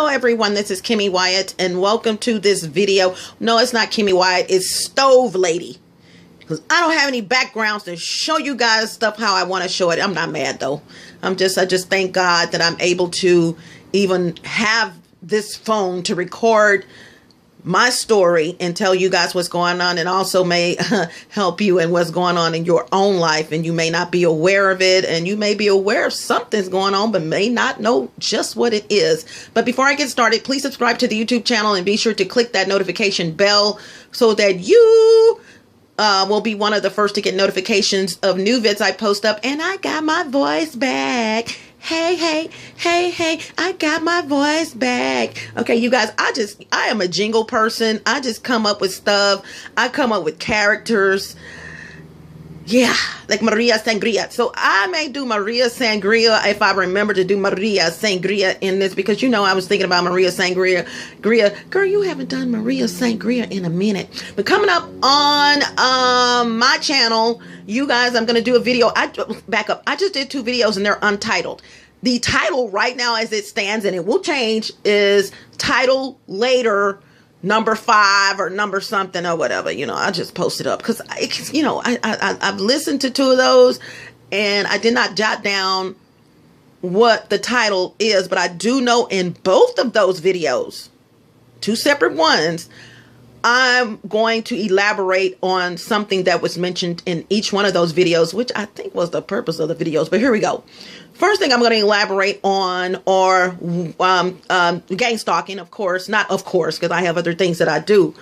everyone, this is Kimmy Wyatt and welcome to this video. No, it's not Kimmy Wyatt, it's Stove Lady. Because I don't have any backgrounds to show you guys stuff how I want to show it. I'm not mad though. I just thank God that I'm able to even have this phone to record my story and tell you guys what's going on, and also may help you in what's going on in your own life. And you may not be aware of it, and you may be aware of something's going on, but may not know just what it is. But before I get started, please subscribe to the YouTube channel and be sure to click that notification bell so that you will be one of the first to get notifications of new vids I post up. And I got my voice back. Hey, I got my voice back. Okay, you guys, I am a jingle person. I just come up with stuff. I come up with characters. Yeah, like Maria Sangria. So I may do Maria Sangria if I remember to do Maria Sangria in this, because you know I was thinking about Maria Sangria. Girl, you haven't done Maria Sangria in a minute. But coming up on my channel, you guys, I'm going to do a video. Back up. I just did 2 videos and they're untitled. The title right now as it stands, and it will change, is title later number 5 or number something or whatever. You know, I just posted up because, you know, I've listened to 2 of those and I did not jot down what the title is, but I do know in both of those videos, 2 separate ones, I'm going to elaborate on something that was mentioned in each one of those videos, which I think was the purpose of the videos. But here we go. First thing I'm going to elaborate on are gang stalking, of course. Not of course, because I have other things that I do.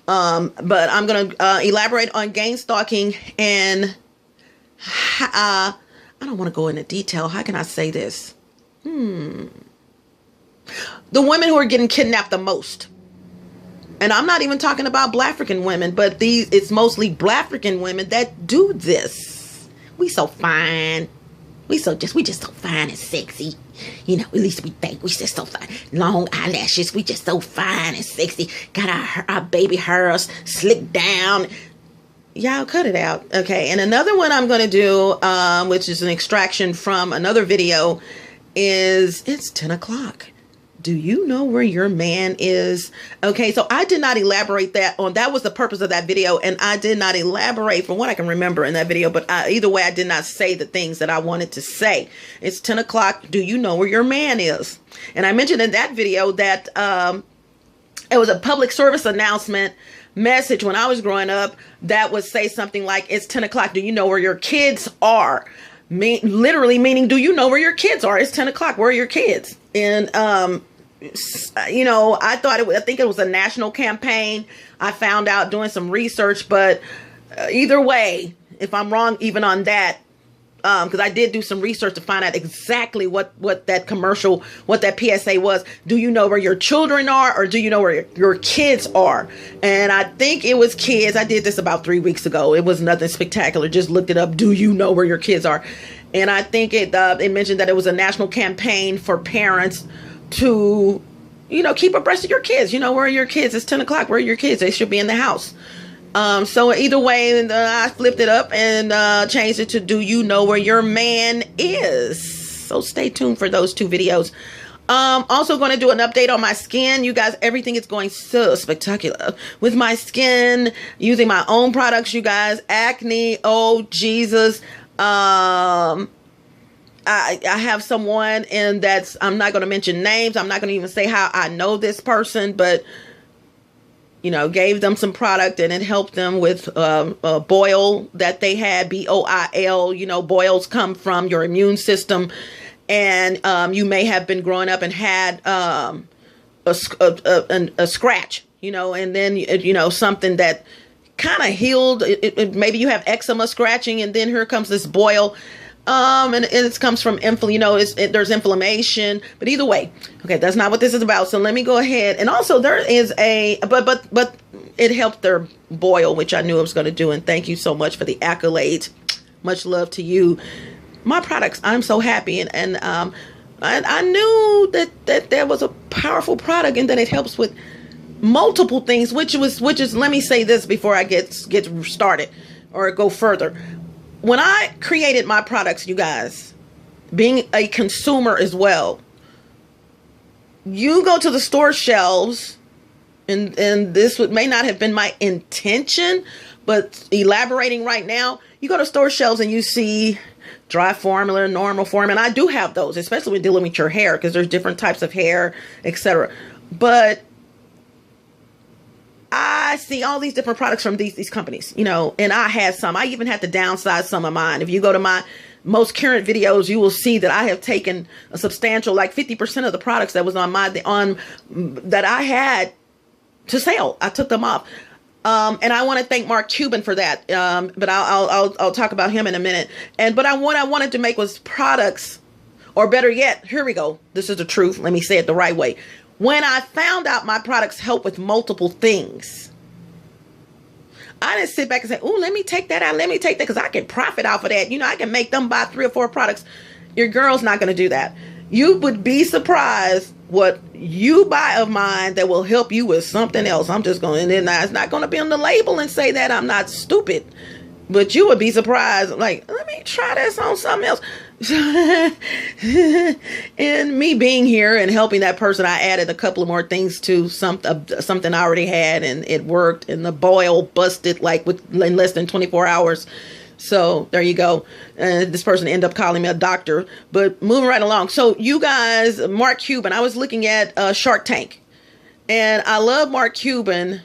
But I'm going to elaborate on gang stalking, and I don't want to go into detail. How can I say this? The women who are getting kidnapped the most. And I'm not even talking about Black African women, but it's mostly Black African women that do this. We so fine. We just so fine and sexy. You know, at least we think we just so fine. Long eyelashes. We just so fine and sexy. Got our baby hairs slicked down. Y'all cut it out. Okay. And another one I'm going to do, which is an extraction from another video, is it's 10 o'clock. Do you know where your man is? Okay, so I did not elaborate that was the purpose of that video, and I did not elaborate from what I can remember in that video, but either way, I did not say the things that I wanted to say. It's 10 o'clock. Do you know where your man is? And I mentioned in that video that it was a public service announcement message when I was growing up that would say something like, it's 10 o'clock. Do you know where your kids are? Literally meaning, do you know where your kids are? It's 10 o'clock. Where are your kids? And, you know, I think it was a national campaign. I found out doing some research, but either way, if I'm wrong, even on that, because I did do some research to find out exactly what that commercial, what that PSA was. Do you know where your children are, or do you know where your kids are? And I think it was kids. I did this about 3 weeks ago. It was nothing spectacular. Just looked it up. Do you know where your kids are? And I think it mentioned that it was a national campaign for parents to, you know, keep abreast of your kids. You know, where are your kids? It's 10 o'clock. Where are your kids? They should be in the house. So either way, I flipped it up and changed it to, do you know where your man is? So stay tuned for those 2 videos. Also going to do an update on my skin. You guys, everything is going so spectacular with my skin, using my own products, you guys. Acne, oh Jesus. I have someone, and I'm not going to mention names. I'm not going to even say how I know this person, but, you know, gave them some product and it helped them with a boil that they had, BOIL. You know, boils come from your immune system, and you may have been growing up and had a scratch, you know, and then, you know, something that kind of healed. Maybe you have eczema, scratching, and then here comes this boil. And it comes from, you know, there's inflammation, but either way, okay, that's not what this is about. So let me go ahead. And also there is but it helped their boil, which I knew I was going to do. And thank you so much for the accolades. Much love to you. My products, I'm so happy. And I knew that there was a powerful product, and that it helps with multiple things, which is, let me say this before I get started or go further. When I created my products, you guys, being a consumer as well, you go to the store shelves, and this may not have been my intention, but elaborating right now, you go to store shelves and you see dry formula, normal formula, and I do have those, especially when dealing with your hair, because there's different types of hair, etc. But I see all these different products from these companies, you know, and I had some. I even had to downsize some of mine. If you go to my most current videos, you will see that I have taken a substantial, like 50% of the products that was on that I had to sell. I took them off. And I want to thank Mark Cuban for that. But I'll talk about him in a minute. But what I wanted to make was products, or better yet, here we go. This is the truth. Let me say it the right way. When I found out my products help with multiple things, I didn't sit back and say, "Oh, let me take that out. Let me take that, because I can profit off of that. You know, I can make them buy 3 or 4 products." Your girl's not going to do that. You would be surprised what you buy of mine that will help you with something else. I'm just going, and then it's not going to be on the label and say that. I'm not stupid, but you would be surprised. Like, let me try this on something else. And me being here and helping that person, I added a couple of more things to something I already had, and it worked. And the boil busted like in less than 24 hours. So there you go. This person ended up calling me a doctor. But moving right along. So you guys, Mark Cuban, I was looking at Shark Tank, and I love Mark Cuban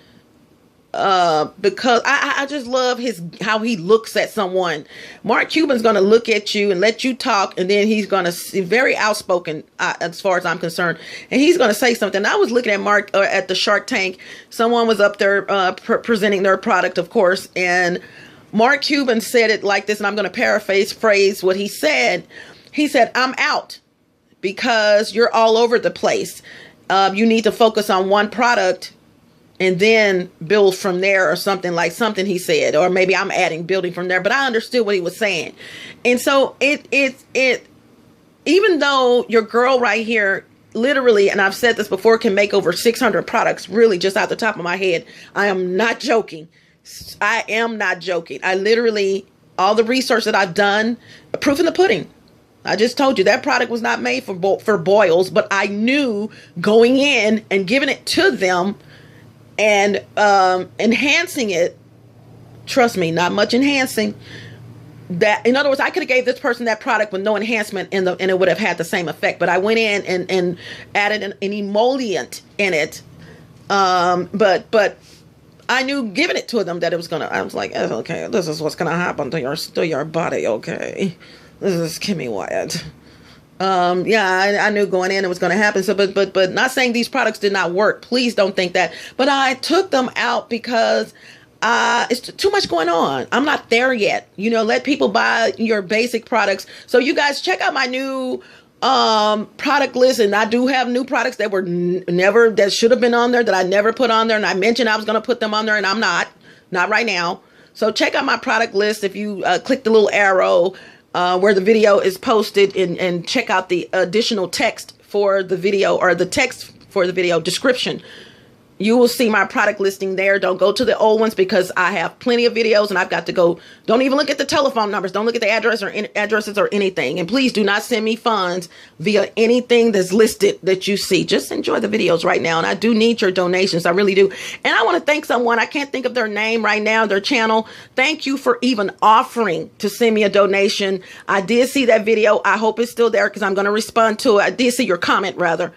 because I just love how he looks at someone. Mark Cuban's going to look at you and let you talk, and then he's going to very outspoken as far as I'm concerned, and he's going to say something. I was looking at Mark at the Shark Tank. Someone was up there presenting their product, of course, and Mark Cuban said it like this, and I'm going to paraphrase what he said. He said, "I'm out because you're all over the place. You need to focus on one product and then build from there," or something he said, or maybe I'm adding building from there, but I understood what he was saying. And so even though your girl right here, literally, and I've said this before, can make over 600 products, really just out the top of my head. I am not joking. I am not joking. I literally, all the research that I've done, proof in the pudding. I just told you that product was not made for boils, but I knew going in and giving it to them and enhancing it. Trust me, not much enhancing. That, in other words, I could have gave this person that product with no enhancement and it would have had the same effect. But I went in and added an emollient in it. But I knew giving it to them that it was gonna. I was like, okay, this is what's gonna happen to your body. Okay, this is Kimmy Wyatt. Yeah, I knew going in it was gonna happen. So, but not saying these products did not work. Please don't think that. But I took them out because it's too much going on. I'm not there yet. You know, let people buy your basic products. So you guys check out my new product list, and I do have new products that were that should have been on there that I never put on there, and I mentioned I was going to put them on there, and I'm not right now. So check out my product list. If you click the little arrow where the video is posted, and check out the additional text for the video, or the text for the video description, you will see my product listing there. Don't go to the old ones because I have plenty of videos and I've got to go. Don't even look at the telephone numbers. Don't look at the addresses or anything. And please do not send me funds via anything that's listed that you see. Just enjoy the videos right now. And I do need your donations. I really do. And I want to thank someone. I can't think of their name right now, their channel. Thank you for even offering to send me a donation. I did see that video. I hope it's still there because I'm going to respond to it. I did see your comment rather.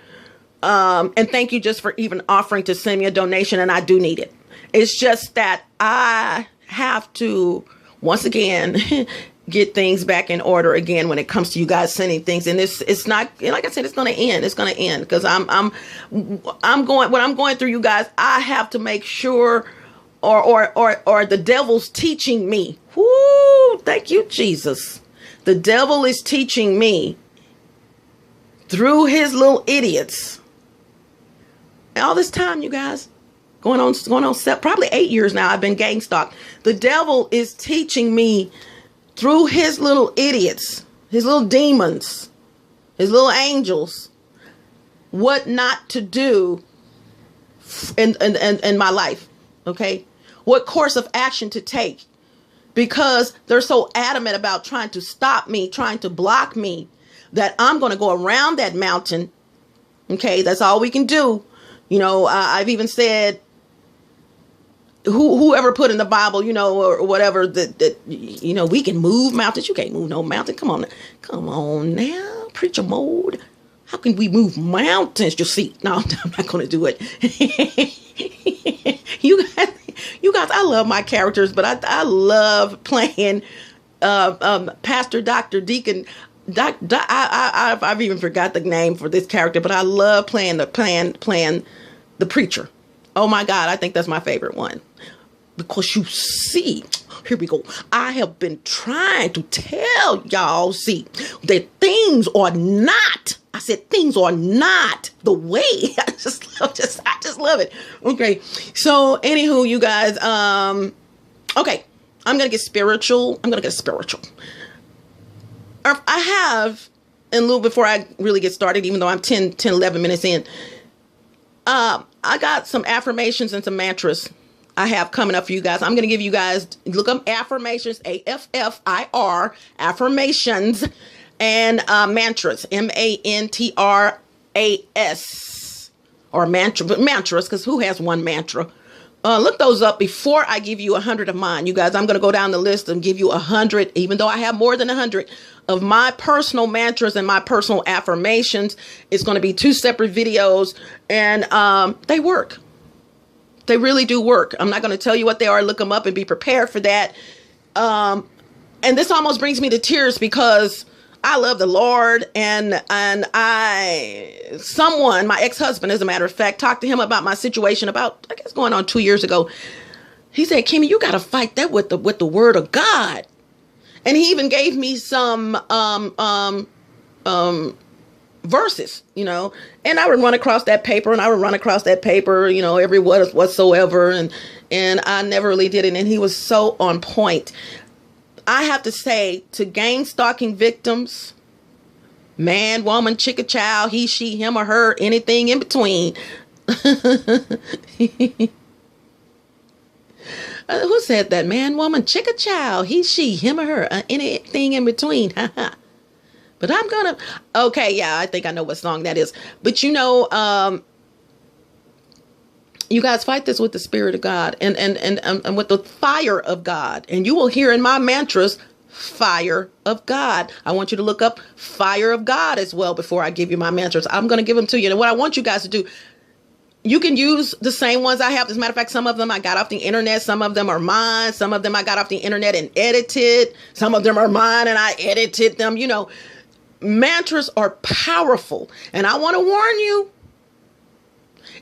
And thank you just for even offering to send me a donation, and I do need it. It's just that I have to, once again, get things back in order again when it comes to you guys sending things. And it's not, like I said, it's going to end. It's going to end because what I'm going through, you guys, I have to make sure, or the devil's teaching me. Whoo, thank you, Jesus. The devil is teaching me through his little idiots. All this time, you guys, going on probably 8 years now, I've been gang stalked. The devil is teaching me through his little idiots, his little demons, his little angels, what not to do in my life. Okay, what course of action to take, because they're so adamant about trying to stop me, trying to block me, that I'm going to go around that mountain Okay, that's all we can do. You know, I've even said, whoever put in the Bible, you know, or whatever, that you know, we can move mountains. You can't move no mountain. Come on now, preacher mode. How can we move mountains? You see, no, I'm not going to do it. you guys, I love my characters, but I love playing Pastor, Doctor, Deacon. I've even forgot the name for this character, but I love playing the preacher. Oh my God, I think that's my favorite one. Because you see, here we go. I have been trying to tell y'all, see, that things are not, I said things are not the way. I just love it. Okay. So anywho, you guys, okay, I'm going to get spiritual. I have, and a little before I really get started, even though I'm 11 minutes in, I got some affirmations and some mantras I have coming up for you guys. I'm going to give you guys, look up affirmations, AFFIR, affirmations, and mantras, MANTRAS, or mantras, because who has one mantra? Look those up before I give you 100 of mine. You guys, I'm going to go down the list and give you 100, even though I have more than 100 of my personal mantras and my personal affirmations. It's going to be 2 separate videos, and they work. They really do work. I'm not going to tell you what they are. Look them up and be prepared for that. And this almost brings me to tears because I love the Lord, and someone, my ex-husband, as a matter of fact, talked to him about my situation about, I guess, going on 2 years ago. He said, Kimmy, you got to fight that with the word of God. And he even gave me some verses, you know, and I would run across that paper, you know, every whatsoever. And I never really did it. And he was so on point. I have to say, to gang stalking victims, man, woman, chick, or child, he, she, him, or her, anything in between. Who said that? Man, woman, chick, or child, he, she, him, or her, anything in between. But I'm gonna, okay, yeah, I think I know what song that is. But you know, you guys fight this with the Spirit of God and with the fire of God. And you will hear in my mantras, fire of God. I want you to look up fire of God as well before I give you my mantras. I'm going to give them to you. And what I want you guys to do, you can use the same ones I have. As a matter of fact, some of them I got off the internet. Some of them are mine. Some of them I got off the internet and edited. Some of them are mine and I edited them. You know, mantras are powerful. And I want to warn you,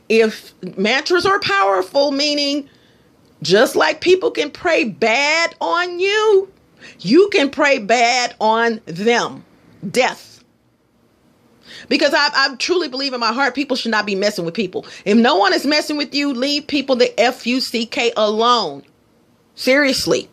if mantras are powerful, meaning just like people can pray bad on you, you can pray bad on them. Death. Because I truly believe in my heart, people should not be messing with people. If no one is messing with you, leave people, the FUCK, alone. Seriously.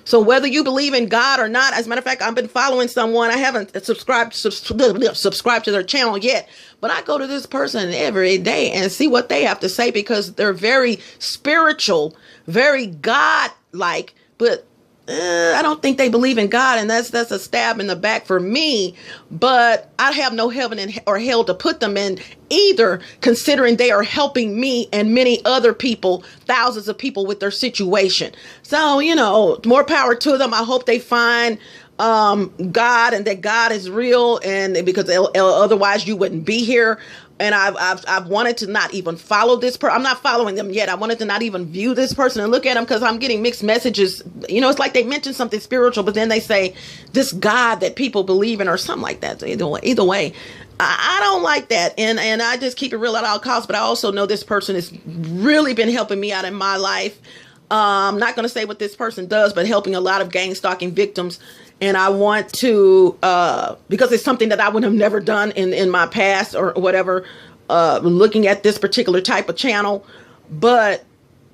So whether you believe in God or not, as a matter of fact, I've been following someone. I haven't subscribed to their channel yet, but I go to this person every day and see what they have to say, because they're very spiritual, very God-like, but I don't think they believe in God, and that's a stab in the back for me. But I have no heaven or hell to put them in either, considering they are helping me and many other people, thousands of people, with their situation. So, you know, more power to them. I hope they find God, and that God is real, and because otherwise you wouldn't be here. And I've wanted to not even follow this person. I'm not following them yet. I wanted to not even view this person and look at them, because I'm getting mixed messages. You know, it's like they mention something spiritual, but then they say this God that people believe in or something like that. So either way, I don't like that. And I just keep it real at all costs. But I also know this person has really been helping me out in my life. I'm not going to say what this person does, but helping a lot of gang stalking victims. And I want to, because it's something that I would have never done in my past or whatever, looking at this particular type of channel, but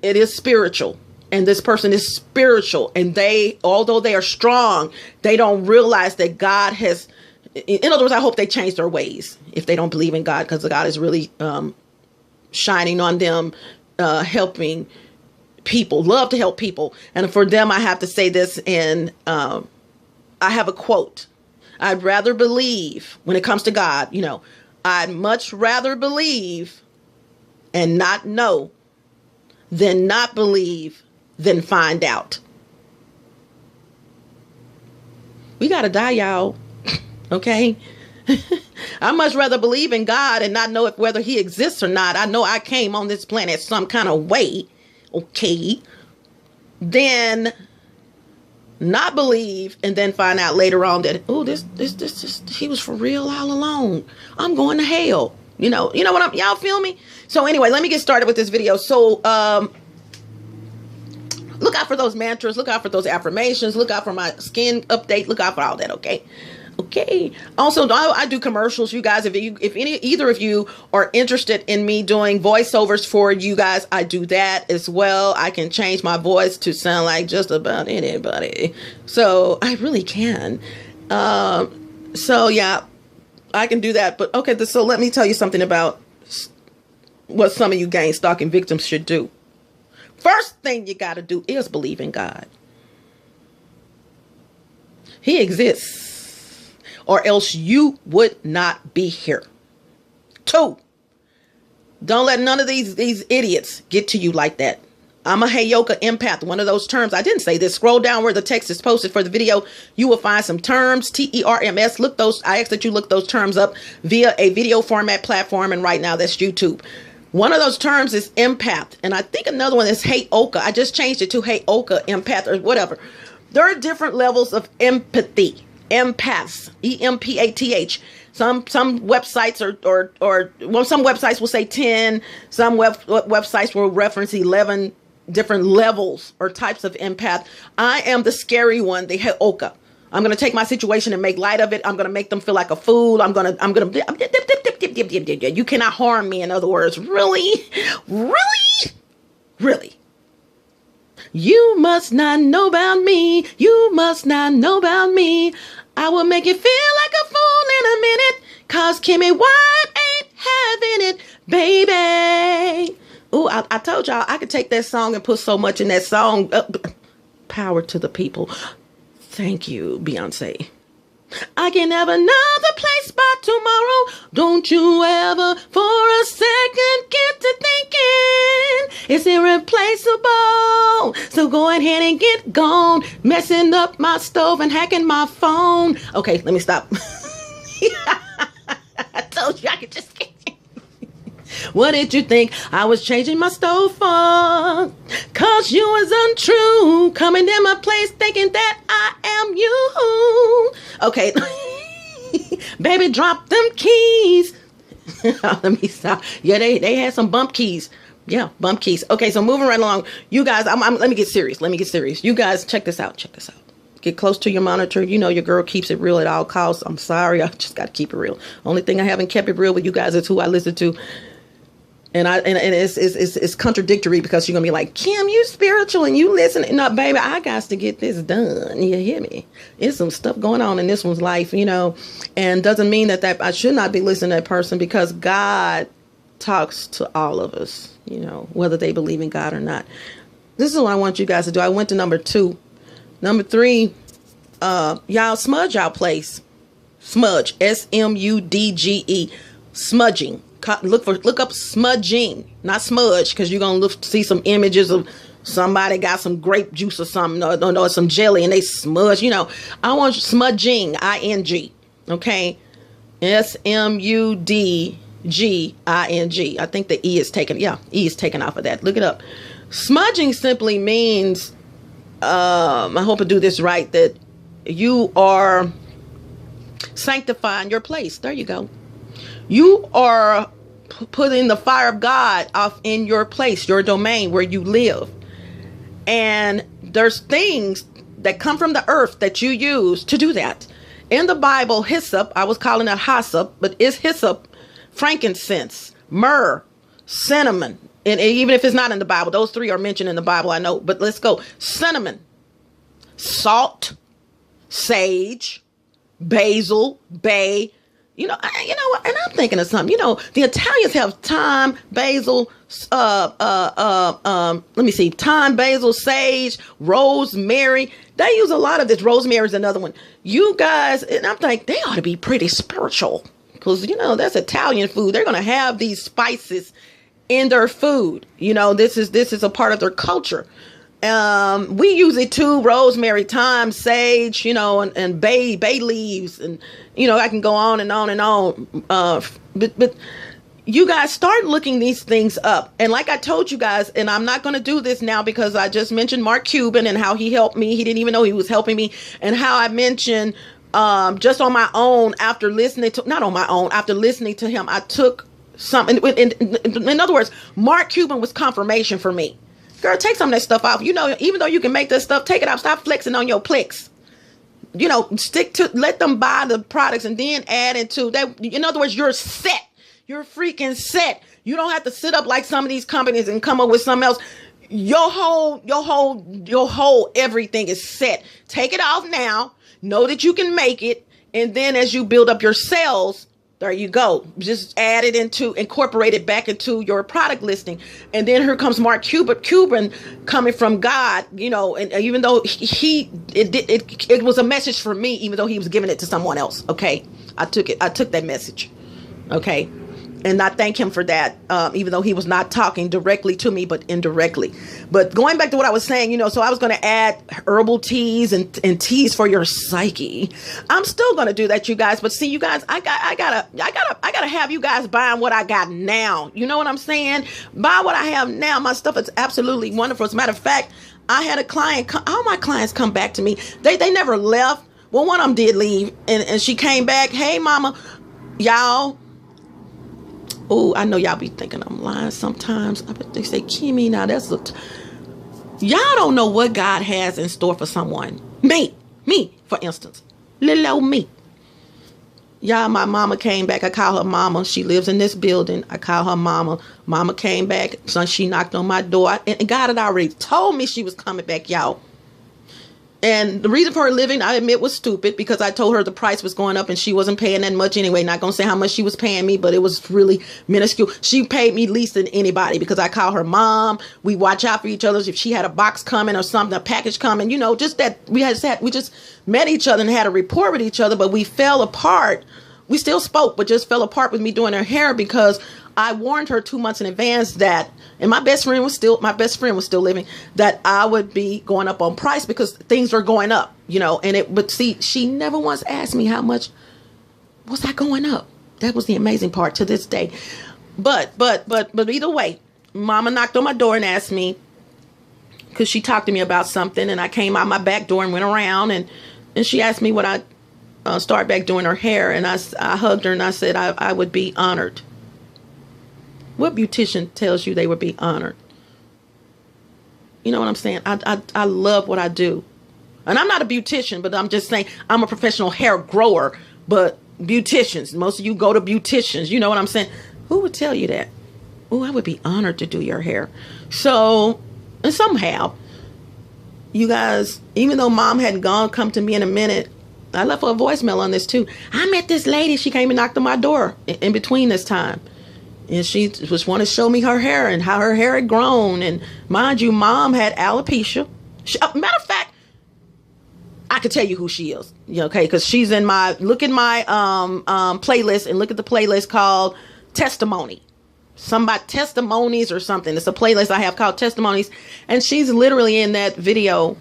it is spiritual. And this person is spiritual. And they, although they are strong, they don't realize that God has, in other words, I hope they change their ways if they don't believe in God, because God is really shining on them, helping people, love to help people. And for them, I have to say this, and I have a quote. I'd rather believe, when it comes to God, you know, I'd much rather believe and not know than not believe than find out. We got to die, y'all. Okay? I much rather believe in God and not know if whether he exists or not. I know I came on this planet some kind of way, okay, than not believe and then find out later on that, oh, this he was for real all along. I'm going to hell. You know what y'all feel me? So anyway, let me get started with this video. So look out for those mantras, look out for those affirmations, look out for my skin update, look out for all that, okay? Okay. Also, I do commercials, you guys. If either of you are interested in me doing voiceovers for you guys, I do that as well. I can change my voice to sound like just about anybody. So I really can. So yeah, I can do that. But okay, so let me tell you something about what some of you gang stalking victims should do. First thing you got to do is believe in God. He exists. Or else you would not be here. 2, don't let none of these idiots get to you like that. I'm a Heyoka empath, one of those terms. I didn't say this. Scroll down where the text is posted for the video. You will find some terms, TERMS. I ask that you look those terms up via a video format platform. And right now that's YouTube. One of those terms is empath. And I think another one is Heyoka. I just changed it to Heyoka empath or whatever. There are different levels of empathy. Empaths, EMPATH. Some websites some websites will say 10. Some websites will reference 11 different levels or types of empath. I am the scary one, the Heyoka. I'm gonna take my situation and make light of it. I'm gonna make them feel like a fool. I'm gonna. You cannot harm me. In other words, really. You must not know about me. You must not know about me. I will make you feel like a fool in a minute. Cause KimMeWyatt ain't having it, baby. Ooh, I told y'all I could take that song and put so much in that song. Power to the people. Thank you, Beyonce. I can have another place by tomorrow. Don't you ever for a second get to thinking it's irreplaceable. So go ahead and get gone, messing up my stove and hacking my phone. Okay, let me stop. I told you I could just get. What did you think I was changing my stove for? Cause you was untrue, coming in my place thinking that I am you. Okay. Baby, drop them keys. Let me stop. Yeah, they had some bump keys. Yeah, bump keys. Okay, so moving right along. You guys, let me get serious. You guys, check this out. Get close to your monitor. You know your girl keeps it real at all costs. I'm sorry. I just got to keep it real. Only thing I haven't kept it real with you guys is who I listen to. And it's contradictory because you're gonna be like, Kim, you spiritual and you listen. No, baby, I got to get this done. You hear me? It's some stuff going on in this one's life, and doesn't mean that I should not be listening to that person, because God talks to all of us, whether they believe in God or not. This is what I want you guys to do. I went to number 2. Number 3, y'all smudge our place. Smudge, SMUDGE, smudging. Look up smudging, not smudge, because you're gonna see some images of somebody got some grape juice or something, no, some jelly, and they smudge. I want smudging, ING, okay, SMUDGING. I think the E is taken. Yeah, E is taken off of that. Look it up. Smudging simply means, I hope I do this right, that you are sanctifying your place. There you go. You are putting the fire of God off in your place, your domain where you live. And there's things that come from the earth that you use to do that. In the Bible, hyssop, I was calling it hyssop, but it's hyssop, frankincense, myrrh, cinnamon. And even if it's not in the Bible, those 3 are mentioned in the Bible, I know. But let's go. Cinnamon, salt, sage, basil, bay. You know what? And I'm thinking of something. The Italians have thyme, basil, let me see, thyme, basil, sage, rosemary. They use a lot of this. Rosemary is another one. You guys, and I'm thinking they ought to be pretty spiritual. because, you know, that's Italian food. They're going to have these spices in their food. You know, this is a part of their culture. We use it too: rosemary, thyme, sage, you know, and bay leaves, and, you know, I can go on and on and on. But you guys start looking these things up. And like I told you guys, and I'm not going to do this now because I just mentioned Mark Cuban and how he helped me. He didn't even know he was helping me. And how I mentioned, just on my own, after listening to him, I took something. In other words, Mark Cuban was confirmation for me. Girl, take some of that stuff off. You know, even though you can make that stuff, take it off. Stop flexing on your plex. You know, let them buy the products and then add into that. In other words, you're set. You're freaking set. You don't have to sit up like some of these companies and come up with something else. Your whole everything is set. Take it off now. Know that you can make it. And then as you build up your sales, there you go. Just incorporate it back into your product listing. And then here comes Mark Cuban coming from God, you know, and even though it was a message for me, even though he was giving it to someone else. Okay. I took that message. Okay. And I thank him for that, even though he was not talking directly to me, but indirectly. But going back to what I was saying, you know, so I was going to add herbal teas and teas for your psyche. I'm still going to do that, you guys. But see, you guys, I gotta have you guys buying what I got now. You know what I'm saying? Buy what I have now. My stuff is absolutely wonderful. As a matter of fact, I had a client. All my clients come back to me. They never left. Well, one of them did leave, and she came back. Hey, mama, y'all. Oh, I know y'all be thinking I'm lying sometimes. I bet they say, Kimmy, now y'all don't know what God has in store for someone. Me, for instance. Little old me. Y'all, my mama came back. I call her mama. She lives in this building. I call her mama. Mama came back. So she knocked on my door. And God had already told me she was coming back, y'all. And the reason for her living, I admit, was stupid, because I told her the price was going up and she wasn't paying that much anyway. Not going to say how much she was paying me, but it was really minuscule. She paid me least than anybody because I call her mom. We watch out for each other. If she had a box coming or something, a package coming, you know, just that we just met each other and had a rapport with each other, but we fell apart. We still spoke, but just fell apart with me doing her hair because I warned her 2 months in advance that, and my best friend was still living, that I would be going up on price because things are going up, you know, but see, she never once asked me how much was I going up. That was the amazing part to this day. But either way, mama knocked on my door and asked me, because she talked to me about something, and I came out my back door and went around, and she asked me would I start back doing her hair, and I hugged her and I said I would be honored. What beautician tells you they would be honored? You know what I'm saying? I love what I do. And I'm not a beautician, but I'm just saying I'm a professional hair grower. But beauticians, most of you go to beauticians. You know what I'm saying? Who would tell you that? Oh, I would be honored to do your hair. So, and somehow, you guys, even though mom hadn't come to me in a minute, I left her a voicemail on this too. I met this lady. She came and knocked on my door in between this time. And she just wanted to show me her hair and how her hair had grown. And mind you, mom had alopecia. Matter of fact, I could tell you who she is. Okay, because she's in my, look at my playlist, and look at the playlist called Testimony. Somebody, Testimonies or something. It's a playlist I have called Testimonies. And she's literally in that video.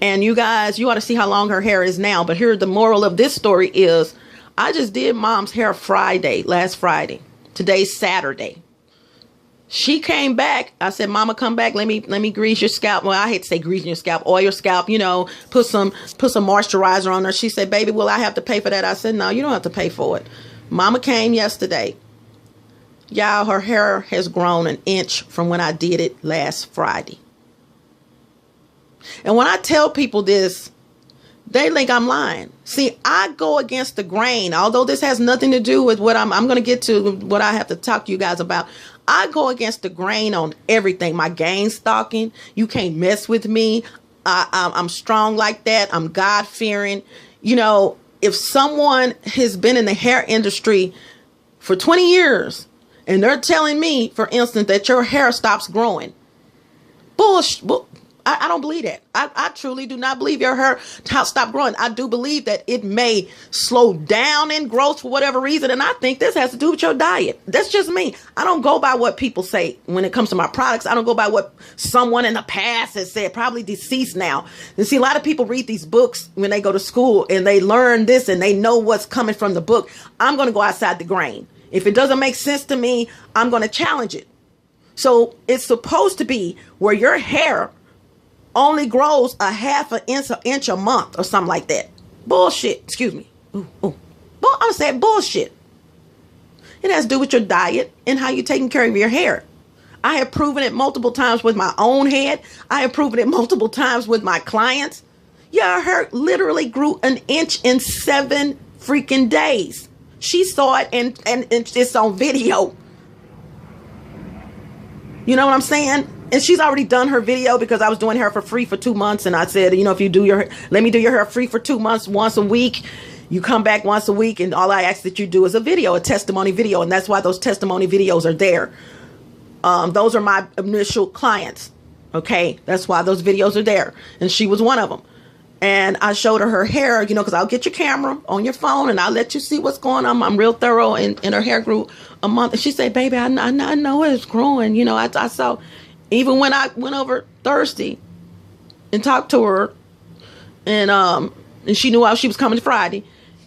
And you guys, you ought to see how long her hair is now. But here, the moral of this story is, I just did mom's hair last Friday. Today's Saturday. She came back. I said, mama, come back. Let me grease your scalp. Well, I hate to say grease your scalp, oil your scalp, you know, put some moisturizer on her. She said, baby, will I have to pay for that? I said, no, you don't have to pay for it. Mama came yesterday. Y'all, her hair has grown an inch from when I did it last Friday. And when I tell people this, they think I'm lying. See, I go against the grain. Although this has nothing to do with what I'm going to get to, what I have to talk to you guys about. I go against the grain on everything. My gain stalking. You can't mess with me. I'm strong like that. I'm God-fearing. You know, if someone has been in the hair industry for 20 years and they're telling me, for instance, that your hair stops growing. Bullshit. I don't believe that. I truly do not believe your hair stop growing. I do believe that it may slow down in growth for whatever reason. And I think this has to do with your diet. That's just me. I don't go by what people say when it comes to my products. I don't go by what someone in the past has said, probably deceased now. And see, a lot of people read these books when they go to school and they learn this and they know what's coming from the book. I'm going to go outside the grain. If it doesn't make sense to me, I'm going to challenge it. So it's supposed to be where your hair only grows a half an inch a month or something like that. Bullshit. Excuse me. I'm saying bullshit. It has to do with your diet and how you're taking care of your hair. I have proven it multiple times with my own head. I have proven it multiple times with my clients. Your hair literally grew an inch in 7 freaking days. She saw it and it's on video. You know what I'm saying? And she's already done her video because I was doing hair for free for 2 months. And I said, you know, if you do let me do your hair free for 2 months, once a week. You come back once a week. And all I ask that you do is a video, a testimony video. And that's why those testimony videos are there. Those are my initial clients. Okay. That's why those videos are there. And she was one of them. And I showed her hair, you know, because I'll get your camera on your phone and I'll let you see what's going on. I'm real thorough. And her hair grew a month. And she said, baby, I know it's growing. You know, I saw. Even when I went over Thursday and talked to her, and she knew she was coming Friday,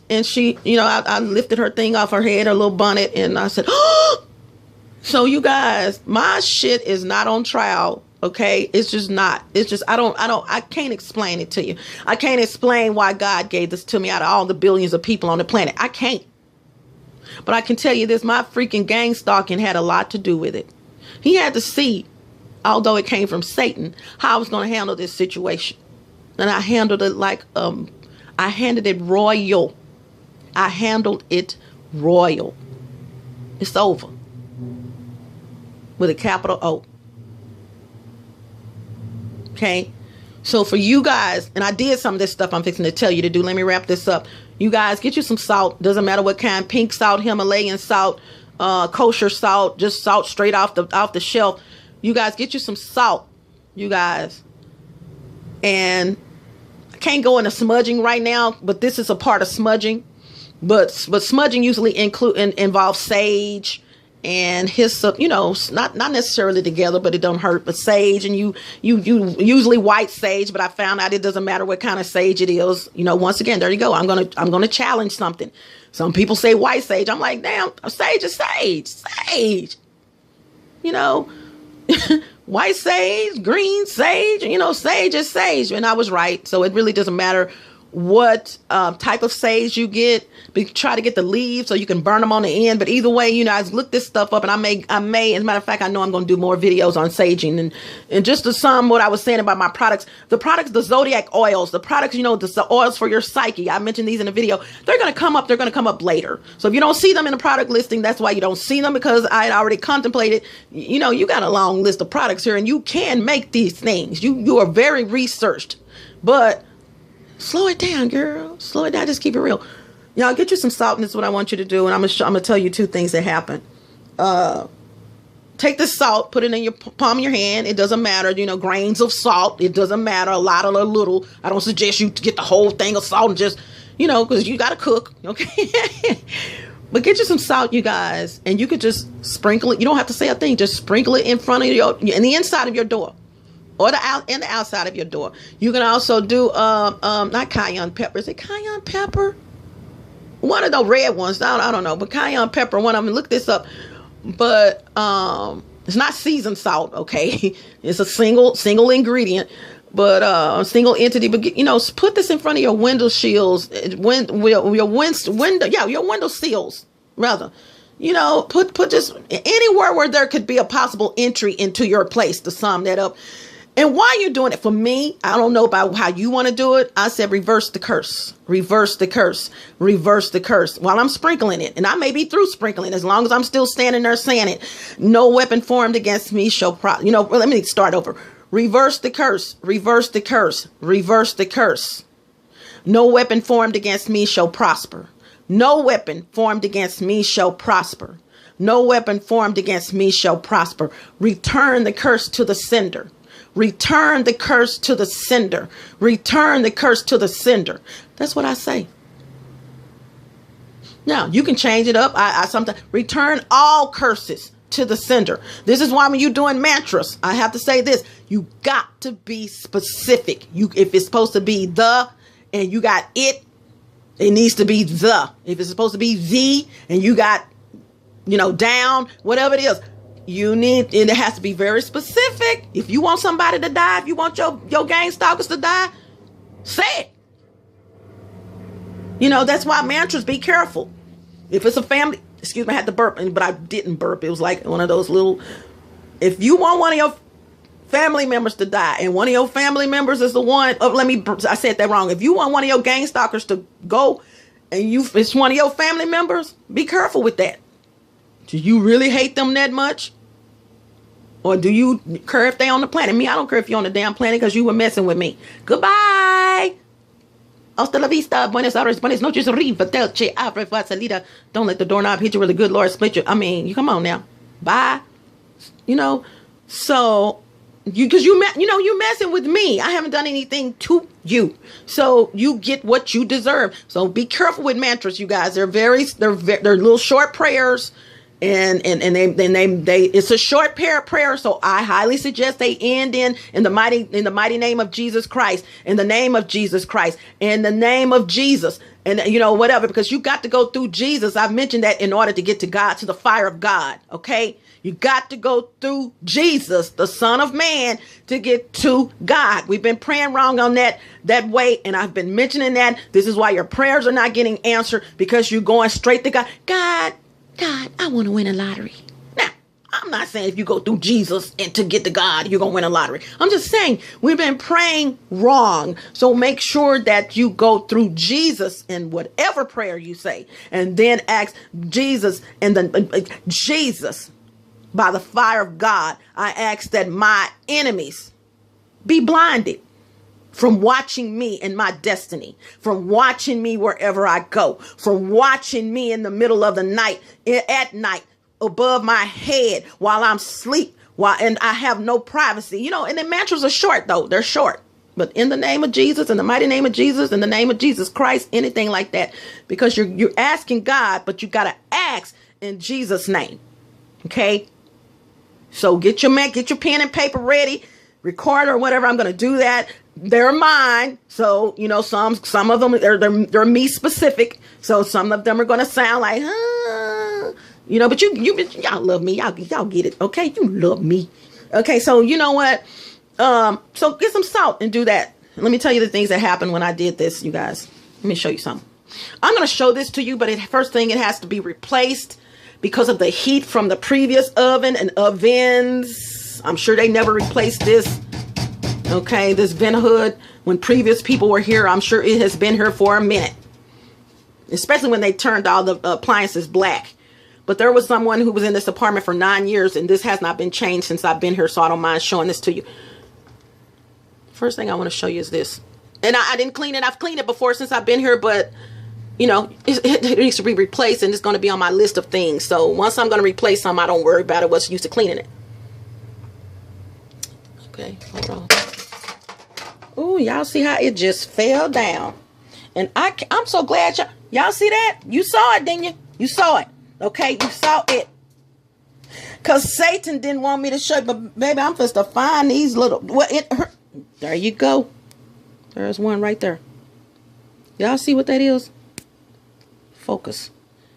and she, you know, I lifted her thing off her head, her little bonnet, and I said, oh! So you guys, my shit is not on trial, okay? It's just not. It's just, I can't explain it to you. I can't explain why God gave this to me out of all the billions of people on the planet. I can't. But I can tell you this, my freaking gang stalking had a lot to do with it. He had to see, although it came from Satan, how I was going to handle this situation. And I handled it like, I handled it royal. I handled it royal. It's over. With a capital O. Okay? So for you guys, and I did some of this stuff I'm fixing to tell you to do. Let me wrap this up. You guys, get you some salt. Doesn't matter what kind. Pink salt, Himalayan salt, kosher salt, just salt straight off the shelf. You guys, get you some salt, you guys. And I can't go into smudging right now, but this is a part of smudging. But smudging usually involves sage and hyssop, you know, not necessarily together, but it don't hurt. But sage, and you usually white sage, but I found out it doesn't matter what kind of sage it is. You know, once again, there you go. I'm gonna challenge something. Some people say white sage. I'm like, damn, sage is sage. Sage. You know. White sage, green sage, you know, sage is sage. And I was right. So it really doesn't matter what type of sage you get. Try to get the leaves so you can burn them on the end. But either way, you know, I looked this stuff up, and I may, as a matter of fact, I know I'm going to do more videos on saging. And just to sum what I was saying about my products, the zodiac oils, the products, you know, the oils for your psyche. I mentioned these in the video. They're going to come up later. So if you don't see them in the product listing, that's why you don't see them, because I had already contemplated, you know, you got a long list of products here and you can make these things. You are very researched, but slow it down, girl. Slow it down. Just keep it real. Y'all, get you some salt, and this is what I want you to do. And I'm going to tell you 2 things that happen. Take the salt, put it in your palm of your hand. It doesn't matter, you know, grains of salt. It doesn't matter, a lot or a little. I don't suggest you to get the whole thing of salt and just, you know, because you got to cook, okay? But get you some salt, you guys, and you could just sprinkle it. You don't have to say a thing. Just sprinkle it in front of in the inside of your door. Or the outside of your door. You can also do not cayenne pepper. Is it cayenne pepper? One of the red ones. I don't know, but cayenne pepper. One of them. Look this up. But it's not seasoned salt. Okay, it's a single ingredient, but a single entity. But you know, put this in front of your window shields. Your window sills rather. You know, put just anywhere where there could be a possible entry into your place to sum that up. And while you're doing it, for me, I don't know about how you want to do it. I said, reverse the curse, reverse the curse, reverse the curse while I'm sprinkling it. And I may be through sprinkling as long as I'm still standing there saying it. No weapon formed against me shall prosper. You know, let me start over. Reverse the curse, reverse the curse, reverse the curse. No weapon formed against me shall prosper. No weapon formed against me shall prosper. No weapon formed against me shall prosper. Return the curse to the sender. Return the curse to the sender. Return the curse to the sender. That's what I say. Now, you can change it up. I sometimes return all curses to the sender. This is why when you're doing mantras, I have to say this. You got to be specific. If it's supposed to be the and you got it needs to be the. If it's supposed to be the and you got, down, whatever it is, it has to be very specific. If you want somebody to die, if you want your gang stalkers to die, say it. That's why mantras, be careful. If it's a family, excuse me, I had to burp, but I didn't burp. It was like one of those little, if you want one of your family members to die, and one of your family members is the one, I said that wrong. If you want one of your gang stalkers to go, and it's one of your family members, be careful with that. Do you really hate them that much? Or do you care if they on the planet? Me, I don't care if you're on the damn planet because you were messing with me. Goodbye. Hasta la vista. Buenos Aires. Buenas noches. Arrivederci. Abre salida. Don't let the doorknob hit you where the good Lord split you. You come on now. Bye. So because you messing with me. I haven't done anything to you. So you get what you deserve. So be careful with mantras, you guys. They're little short prayers. And they it's a short prayer, so I highly suggest they end in the mighty name of Jesus Christ, in the name of Jesus Christ, in the name of Jesus, and whatever, because you got to go through Jesus. I've mentioned that in order to get to God, to the fire of God. Okay, you got to go through Jesus, the Son of Man, to get to God. We've been praying wrong on that way, and I've been mentioning that. This is why your prayers are not getting answered, because you're going straight to God. God, I want to win a lottery. Now, I'm not saying if you go through Jesus and to get to God, you're going to win a lottery. I'm just saying we've been praying wrong. So make sure that you go through Jesus in whatever prayer you say, and then ask Jesus Jesus, by the fire of God, I ask that my enemies be blinded from watching me and my destiny, from watching me wherever I go, from watching me in the middle of the night, at night, above my head while I'm asleep, and I have no privacy. And the mantras are short, though. They're short. But in the name of Jesus, in the mighty name of Jesus, in the name of Jesus Christ, anything like that, because you're asking God, but you got to ask in Jesus' name. Okay? So get your pen and paper ready, record or whatever. I'm going to do that. They're mine. So, some of them, they're me specific. So some of them are going to sound like, but y'all love me. Y'all get it. Okay. You love me. Okay. So you know what? So get some salt and do that. Let me tell you the things that happened when I did this, you guys. Let me show you something. I'm going to show this to you, but first thing, it has to be replaced because of the heat from the previous oven and ovens. I'm sure they never replaced this. Okay, this vent hood, when previous people were here, I'm sure it has been here for a minute. Especially when they turned all the appliances black. But there was someone who was in this apartment for 9 years, and this has not been changed since I've been here, so I don't mind showing this to you. First thing I want to show you is this. And I didn't clean it. I've cleaned it before since I've been here, but, it needs to be replaced, and it's going to be on my list of things. So once I'm going to replace some, I don't worry about it, what's used to cleaning it. Okay, hold on. Oh, y'all see how it just fell down. And I'm so glad y'all see that? You saw it, didn't you? You saw it. Okay, you saw it. Because Satan didn't want me to show you. But, baby, I'm supposed to find these little... There you go. There's one right there. Y'all see what that is? Focus.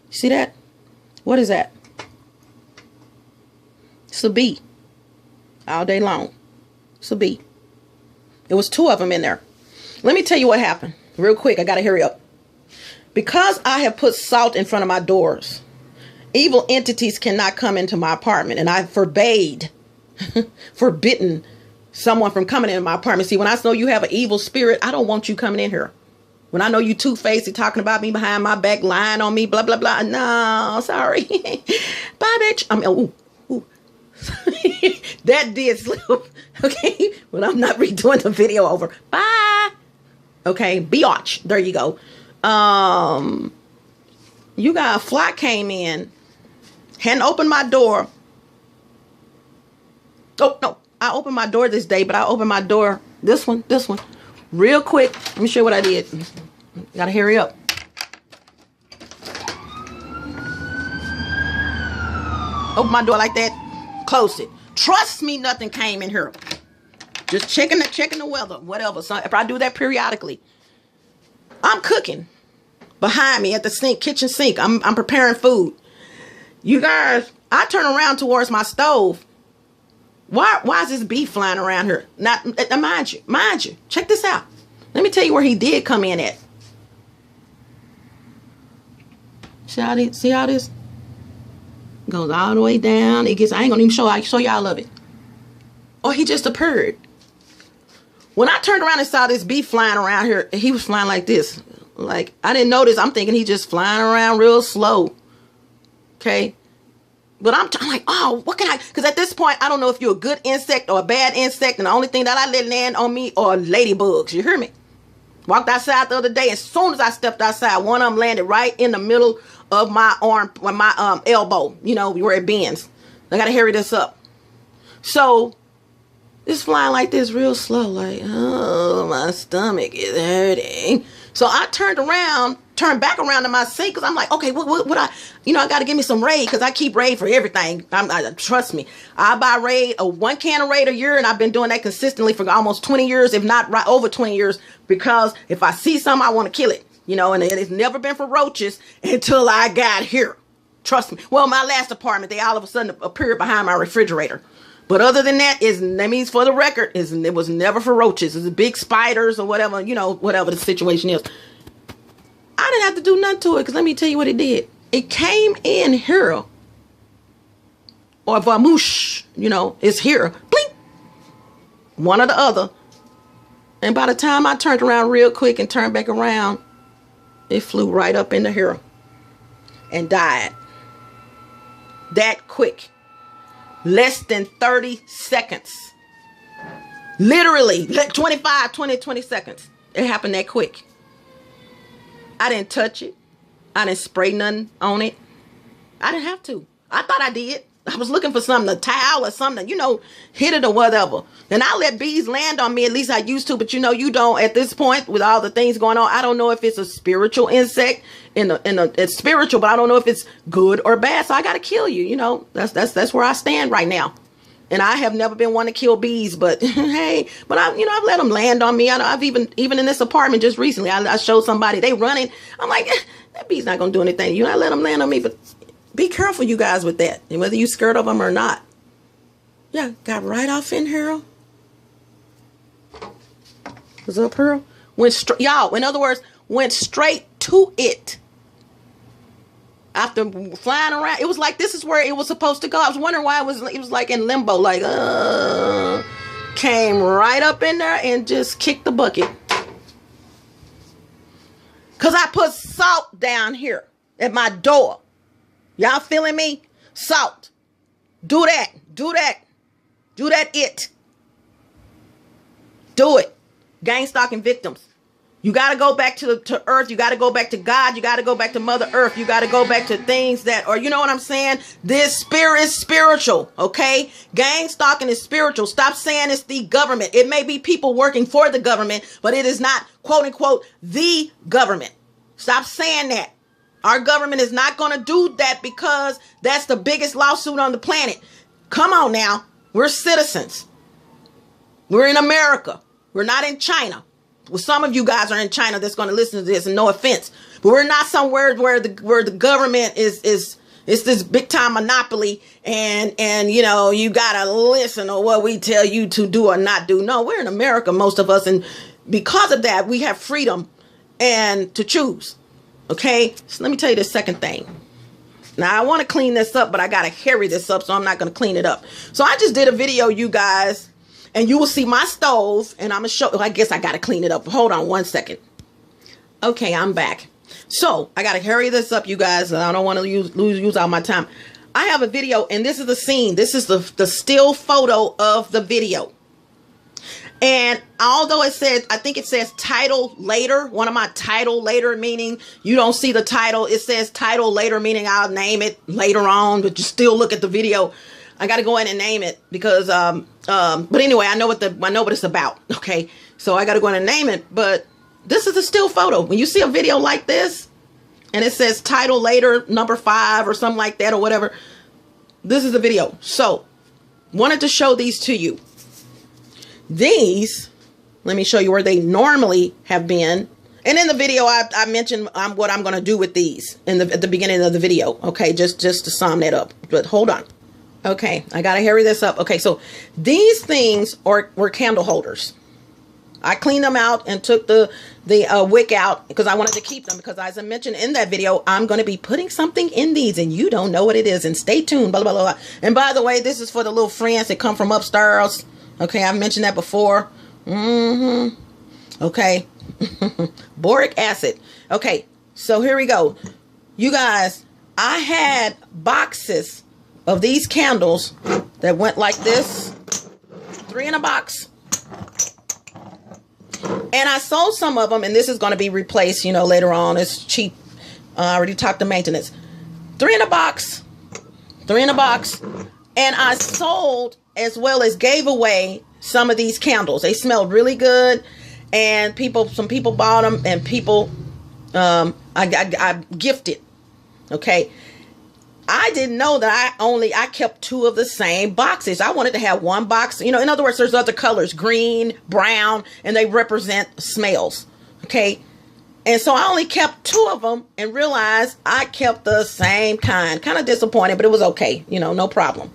See that? What is that? It's a bee. All day long. It's a bee. There was 2 of them in there. Let me tell you what happened. Real quick. I got to hurry up. Because I have put salt in front of my doors, evil entities cannot come into my apartment. And I forbidden someone from coming into my apartment. See, when I know you have an evil spirit, I don't want you coming in here. When I know you two-faced, talking about me behind my back, lying on me, blah, blah, blah. No, sorry. Bye, bitch. Ooh. That did slip. Okay, but I'm not redoing the video over. Bye. Okay, biatch. There you go. You got a fly came in, hadn't opened my door. Oh no, I opened my door this day, but I opened my door, this one, real quick. Let me show you what I did. Gotta hurry up. Open my door like that, close it. Trust me, nothing came in here. Just checking the weather, whatever. So if I do that periodically, I'm cooking behind me at the sink, kitchen sink. I'm preparing food. You guys, I turn around towards my stove. Why is this beef flying around here? Not mind you. Check this out. Let me tell you where he did come in at. See how this goes all the way down. It gets. I ain't gonna even show y'all of it. Or he just appeared. When I turned around and saw this beef flying around here, he was flying like this. Like, I didn't notice. I'm thinking he just flying around real slow. Okay. But I'm like, oh, what can I? Because at this point, I don't know if you're a good insect or a bad insect. And the only thing that I let land on me are ladybugs. You hear me? Walked outside the other day. As soon as I stepped outside, one of them landed right in the middle of my arm, my elbow, you know, where it bends. I got to hurry this up. So it's flying like this real slow. Like, oh, my stomach is hurting. So I turned back around to my sink because I'm like, okay, what I got to give me some Raid because I keep Raid for everything. Trust me. I buy Raid, 1 can of Raid a year, and I've been doing that consistently for almost 20 years, if not right over 20 years, because if I see something, I want to kill it, you know, and it's never been for roaches until I got here. Trust me. Well, my last apartment, they all of a sudden appeared behind my refrigerator. But other than that, that means for the record, it was never for roaches. It's big spiders or whatever, you know, whatever the situation is. I didn't have to do nothing to it because let me tell you what it did. It came in here. Or vamoosh, you know, it's here. Blink. One or the other. And by the time I turned around real quick and turned back around, it flew right up into here and died. That quick. Less than 30 seconds. Literally, 20 seconds. It happened that quick. I didn't touch it. I didn't spray nothing on it. I didn't have to. I thought I did. I was looking for something, a towel or something, you know, hit it or whatever. And I let bees land on me, at least I used to, but you know, you don't at this point with all the things going on. I don't know if it's a spiritual insect it's spiritual, but I don't know if it's good or bad. So I got to kill you. You know, that's where I stand right now. And I have never been one to kill bees, but hey, but I've let them land on me. I've even in this apartment just recently, I showed somebody, they running. I'm like, that bee's not going to do anything. You know, I let them land on me, but be careful, you guys, with that. And whether you're scared of them or not. Yeah, got right off in here. Was up here? Y'all, in other words, went straight to it. After flying around, it was like this is where it was supposed to go. I was wondering why it was like in limbo, like came right up in there and just kicked the bucket. Cause I put salt down here at my door. Y'all feeling me? Salt. Do that. Do it. Do it. Gang stalking victims. You got to go back to earth. You got to go back to God. You got to go back to Mother Earth. You got to go back to things that, or you know what I'm saying? This spirit is spiritual, okay? Gang stalking is spiritual. Stop saying it's the government. It may be people working for the government, but it is not, quote unquote, the government. Stop saying that. Our government is not going to do that because that's the biggest lawsuit on the planet. Come on now. We're citizens. We're in America. We're not in China. Well, some of you guys are in China that's going to listen to this, and no offense, but we're not somewhere where the government is this big time monopoly, and you know, you gotta listen to what we tell you to do or not do. No, we're in America, most of us, and because of that, we have freedom and to choose. Okay, so let me tell you the second thing. Now I want to clean this up, but I gotta hurry this up, so I'm not gonna clean it up. So I just did a video, you guys. And you will see my stove, and I'm going to show, I guess I got to clean it up. Hold on one second. Okay, I'm back. So, I got to hurry this up, you guys. I don't want to use all my time. I have a video, and this is the scene. This is the still photo of the video. And although it says, I think it says title later, one of my title later, meaning you don't see the title. It says title later, meaning I'll name it later on, but you still look at the video. I got to go in and name it because, but anyway, I know what it's about. Okay. So I got to go in and name it, but this is a still photo. When you see a video like this and it says title later, number 5 or something like that or whatever, this is the video. So wanted to show these to you. These, let me show you where they normally have been. And in the video, I mentioned what I'm going to do with these at the beginning of the video. Okay, just to sum that up. But hold on. Okay, I got to hurry this up. Okay, so these things were candle holders. I cleaned them out and took the wick out because I wanted to keep them. Because as I mentioned in that video, I'm going to be putting something in these and you don't know what it is. And stay tuned. Blah, blah, blah, blah. And by the way, this is for the little friends that come from upstairs. Okay, I've mentioned that before. Okay. Boric acid. Okay, so here we go. You guys, I had boxes of these candles that went like this. 3 in a box. And I sold some of them, and this is going to be replaced, you know, later on. It's cheap. I already talked to maintenance. 3 in a box. 3 in a box. And I sold as well as gave away some of these candles. They smelled really good. And some people bought them, and people, I gifted. Okay. I didn't know that I kept 2 of the same boxes. I wanted to have 1 box. You know, in other words, there's other colors, green, brown, and they represent smells. Okay. And so I only kept 2 of them and realized I kept the same kind. Kind of disappointed, but it was okay. You know, no problem.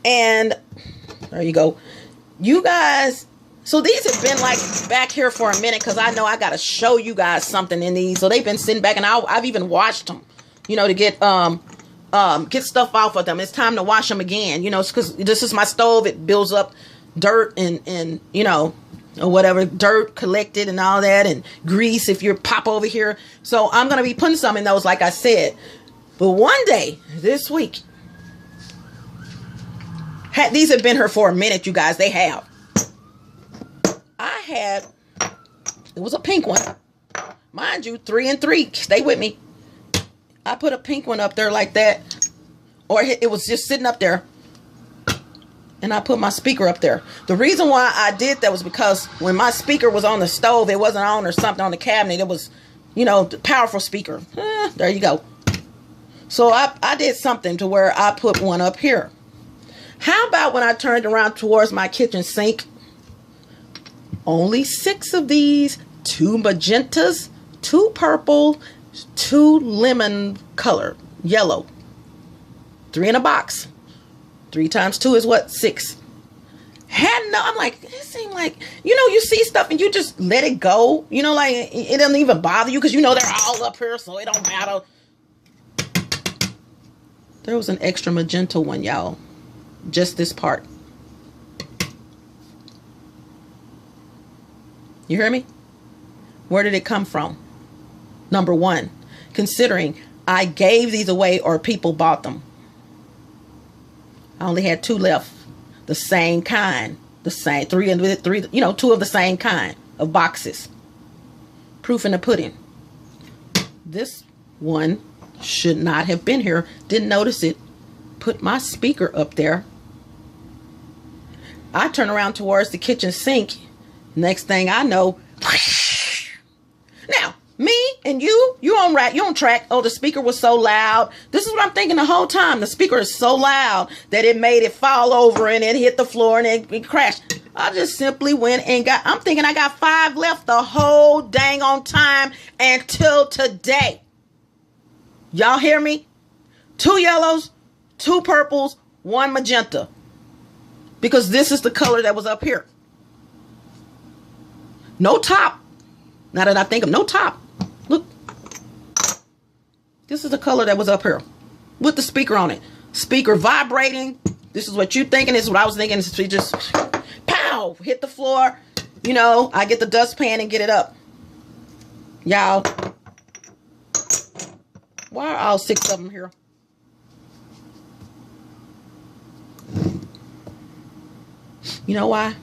And there you go. You guys. So these have been like back here for a minute because I know I got to show you guys something in these. So they've been sitting back, and I've even washed them, you know, to get stuff off of them. It's time to wash them again, you know, because this is my stove. It builds up dirt and you know, or whatever, dirt collected and all that, and grease if you pop over here. So I'm going to be putting some in those, like I said. But one day this week, these have been here for a minute, you guys. They have. It was a pink one. Mind you, 3 and 3. Stay with me. I put a pink one up there like that. Or it was just sitting up there. And I put my speaker up there. The reason why I did that was because when my speaker was on the stove, it wasn't on or something on the cabinet. It was, you know, the powerful speaker. There you go. So I did something to where I put one up here. How about when I turned around towards my kitchen sink? Only 6 of these, 2 magentas, 2 purple, 2 lemon color, yellow. 3 in a box. 3 times 2 is what? 6. I'm like, it seemed like, you know, you see stuff and you just let it go. You know, like it doesn't even bother you because you know they're all up here, so it don't matter. There was an extra magenta one, y'all. Just this part. You hear me? Where did it come from? Number 1, considering I gave these away or people bought them. I only had 2 left. The same kind. The same 3 and 3, you know, 2 of the same kind of boxes. Proof in the pudding. This one should not have been here. Didn't notice it. Put my speaker up there. I turn around towards the kitchen sink. Next thing I know, now me and you on track. Oh, the speaker was so loud. This is what I'm thinking the whole time. The speaker is so loud that it made it fall over and it hit the floor and it crashed. I just simply went and I'm thinking I got 5 left the whole dang on time until today. Y'all hear me? 2 yellows, 2 purples, 1 magenta. Because this is the color that was up here. No top. Now that I think of no top. Look. This is the color that was up here. With the speaker on it. Speaker vibrating. This is what you thinking. This is what I was thinking. It's just pow. Hit the floor. You know, I get the dustpan and get it up. Y'all. Why are all 6 of them here? You know why?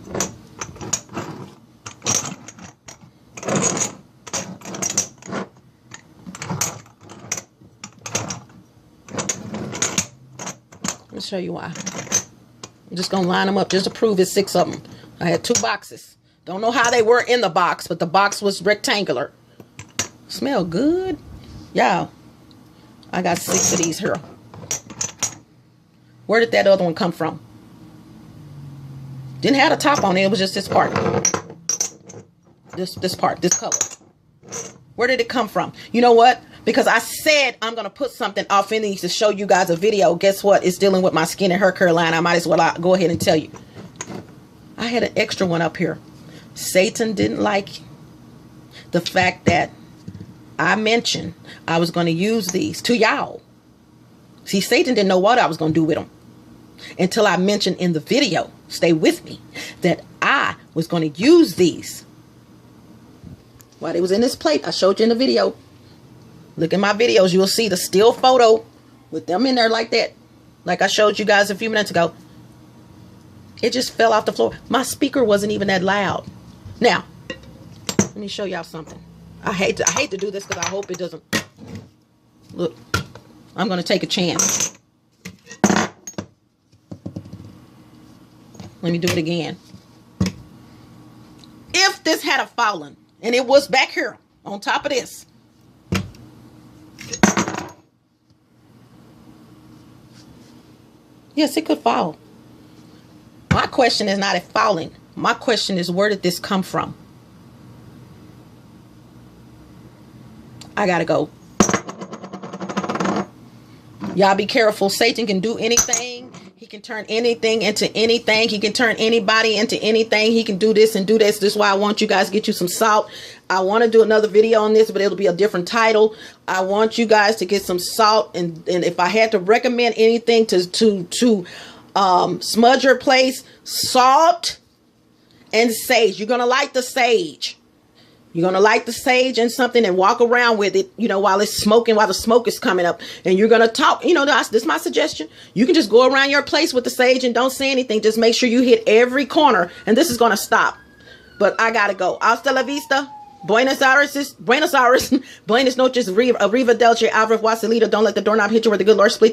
Let's show you why. I'm just going to line them up just to prove it's 6 of them. I had 2 boxes. Don't know how they were in the box, but the box was rectangular. Smell good. Y'all, I got 6 of these here. Where did that other one come from? Didn't have a top on it. It was just this part. This part, this color. Where did it come from? You know what? Because I said I'm going to put something off in these to show you guys a video. Guess what? It's dealing with my skin and hair care line. I might as well go ahead and tell you. I had an extra one up here. Satan didn't like the fact that I mentioned I was going to use these to y'all. See, Satan didn't know what I was going to do with them until I mentioned in the video, stay with me, that I was going to use these. While it was in this plate, I showed you in the video. Look at my videos. You will see the still photo with them in there like that. Like I showed you guys a few minutes ago. It just fell off the floor. My speaker wasn't even that loud. Now, let me show y'all something. I hate to do this because I hope it doesn't. Look, I'm going to take a chance. Let me do it again. If this had a fallen, and it was back here on top of this, yes, it could fall. My question is not if falling. My question is, where did this come from? I gotta go. Y'all be careful. Satan can do anything. He can turn anything into anything. He can turn anybody into anything. He can do this and do this. This is why I want you guys to get you some salt. I want to do another video on this, but it'll be a different title. I want you guys to get some salt. And if I had to recommend anything to smudge your place, salt and sage. You're going to like the sage. You're going to light the sage and something and walk around with it, you know, while it's smoking, while the smoke is coming up. And you're going to talk, you know, this is my suggestion. You can just go around your place with the sage and don't say anything. Just make sure you hit every corner. And this is going to stop. But I got to go. Hasta la vista. Buenos Aires. Buenos noches. Arriva Delce. Alvarez Wasalita. Don't let the doorknob hit you where the good Lord split.